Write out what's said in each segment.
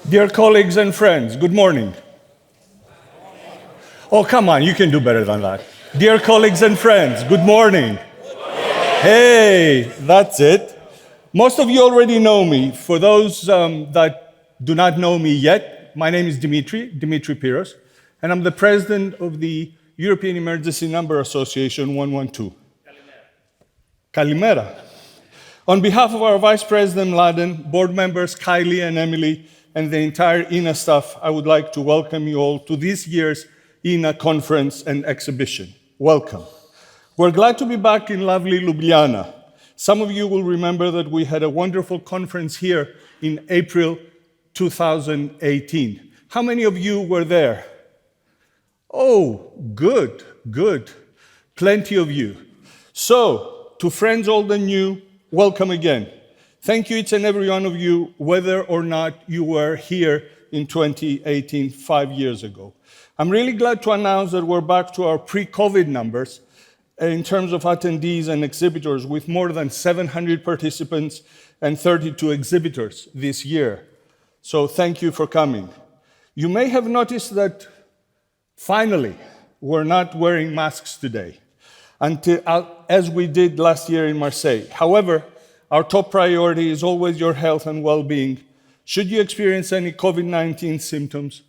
Dear colleagues and friends, good morning. Oh, come on, you can do better than that. Dear colleagues and friends, good morning. Hey, that's it. Most of you already know me. For those that do not know me yet, my name is Dimitri Piros, and I'm the president of the European Emergency Number Association 112. Kalimera. On behalf of our Vice President Mladen, board members Kylie and Emily, and the entire EENA staff, I would like to welcome you all to this year's EENA conference and exhibition. Welcome. We're glad to be back in lovely Ljubljana. Some of you will remember that we had a wonderful conference here in April 2018. How many of you were there? Oh, good. Plenty of you. So, to friends old and new, welcome again. Thank you, each and every one of you, whether or not you were here in 2018, 5 years ago. I'm really glad to announce that we're back to our pre-COVID numbers in terms of attendees and exhibitors, with more than 700 participants and 32 exhibitors this year. So thank you for coming. You may have noticed that finally we're not wearing masks today, as we did last year in Marseille. However, our top priority is always your health and well-being. Should you experience any COVID-19 symptoms,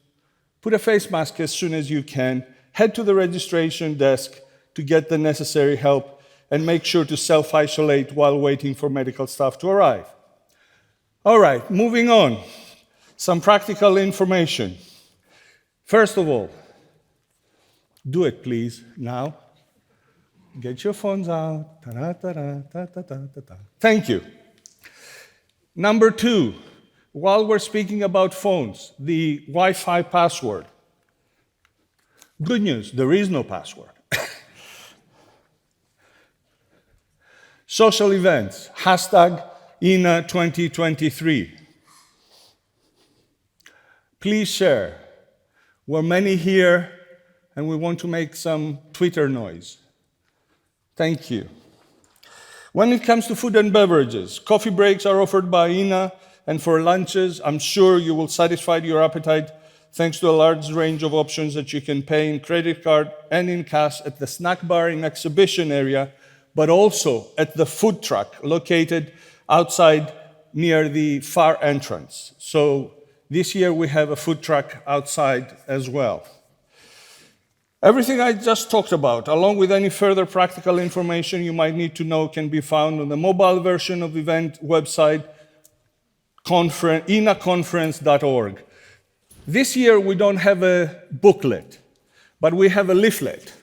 put a face mask as soon as you can, head to the registration desk to get the necessary help, and make sure to self-isolate while waiting for medical staff to arrive. All right, moving on. Some practical information. First of all, do it please now. Get your phones out. Thank you. Number 2, while we're speaking about phones, the Wi-Fi password. Good news, there is no password. Social events, hashtag EENA 2023. Please share. We're many here, and we want to make some Twitter noise. Thank you. When it comes to food and beverages, coffee breaks are offered by EENA, and for lunches, I'm sure you will satisfy your appetite thanks to a large range of options that you can pay in credit card and in cash at the snack bar in exhibition area, but also at the food truck located outside near the far entrance. So this year we have a food truck outside as well. Everything I just talked about, along with any further practical information you might need to know, can be found on the mobile version of the event website, EENAconference.org. This year we don't have a booklet, but we have a leaflet.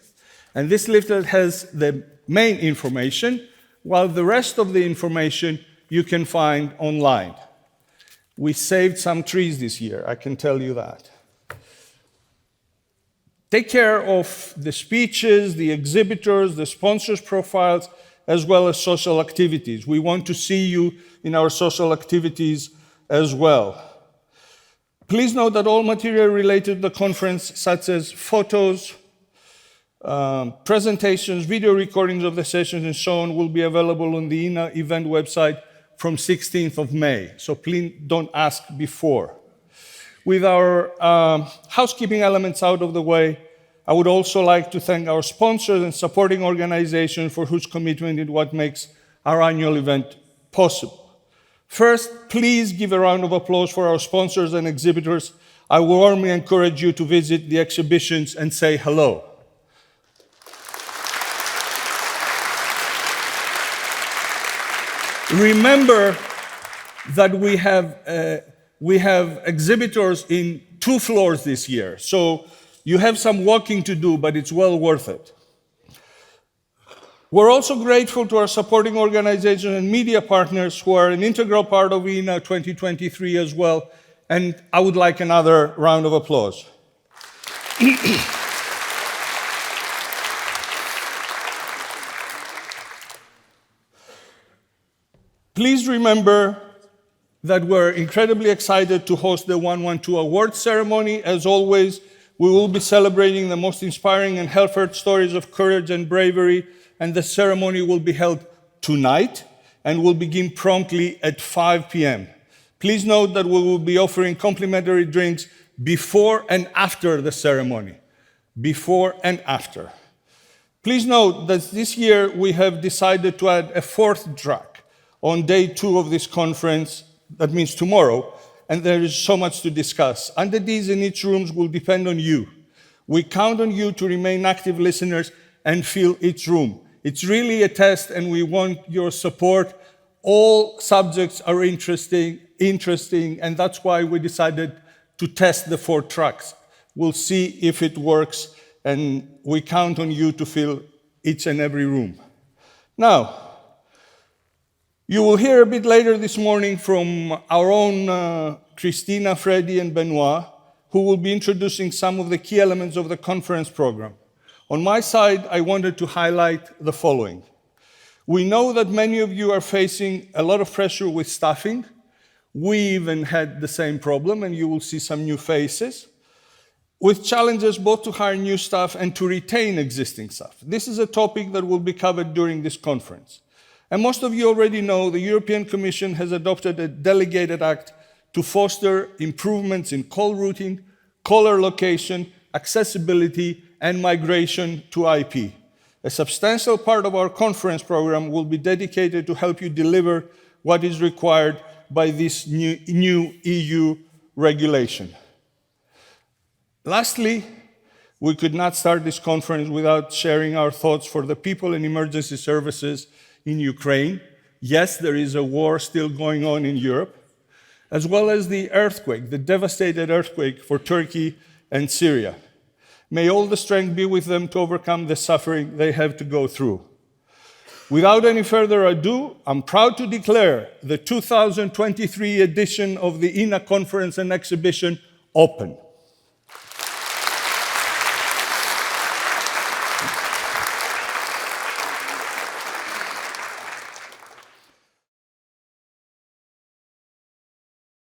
And this leaflet has the main information, while the rest of the information you can find online. We saved some trees this year, I can tell you that. Take care of the speeches, the exhibitors, the sponsors' profiles, as well as social activities. We want to see you in our social activities as well. Please note that all material related to the conference, such as photos, presentations, video recordings of the sessions, and so on, will be available on the EENA event website from 16th of May. So please don't ask before. With our housekeeping elements out of the way, I would also like to thank our sponsors and supporting organizations for whose commitment is what makes our annual event possible. First, please give a round of applause for our sponsors and exhibitors. I warmly encourage you to visit the exhibitions and say hello. Remember that we have exhibitors in 2 floors this year, so you have some walking to do, but it's well worth it. We're also grateful to our supporting organizations and media partners who are an integral part of EENA 2023 as well, and I would like another round of applause. Please remember that we're incredibly excited to host the 112 Awards ceremony. As always, we will be celebrating the most inspiring and heartfelt stories of courage and bravery, and the ceremony will be held tonight and will begin promptly at 5 p.m. Please note that we will be offering complimentary drinks before and after the ceremony. Before and after. Please note that this year we have decided to add a fourth track on day 2 of this conference, that means tomorrow, and there is so much to discuss. Attendees in each room will depend on you. We count on you to remain active listeners and fill each room. It's really a test and we want your support. All subjects are interesting, and that's why we decided to test the 4 tracks. We'll see if it works, and we count on you to fill each and every room. Now, you will hear a bit later this morning from our own Christina, Freddie, and Benoit, who will be introducing some of the key elements of the conference program. On my side, I wanted to highlight the following. We know that many of you are facing a lot of pressure with staffing. We even had the same problem, and you will see some new faces, with challenges both to hire new staff and to retain existing staff. This is a topic that will be covered during this conference. And most of you already know the European Commission has adopted a delegated act to foster improvements in call routing, caller location, accessibility, and migration to IP. A substantial part of our conference program will be dedicated to help you deliver what is required by this new EU regulation. Lastly, we could not start this conference without sharing our thoughts for the people in emergency services in Ukraine. Yes, there is a war still going on in Europe, as well as the earthquake, the devastated earthquake for Turkey and Syria. May all the strength be with them to overcome the suffering they have to go through. Without any further ado, I'm proud to declare the 2023 edition of the EENA Conference and Exhibition open.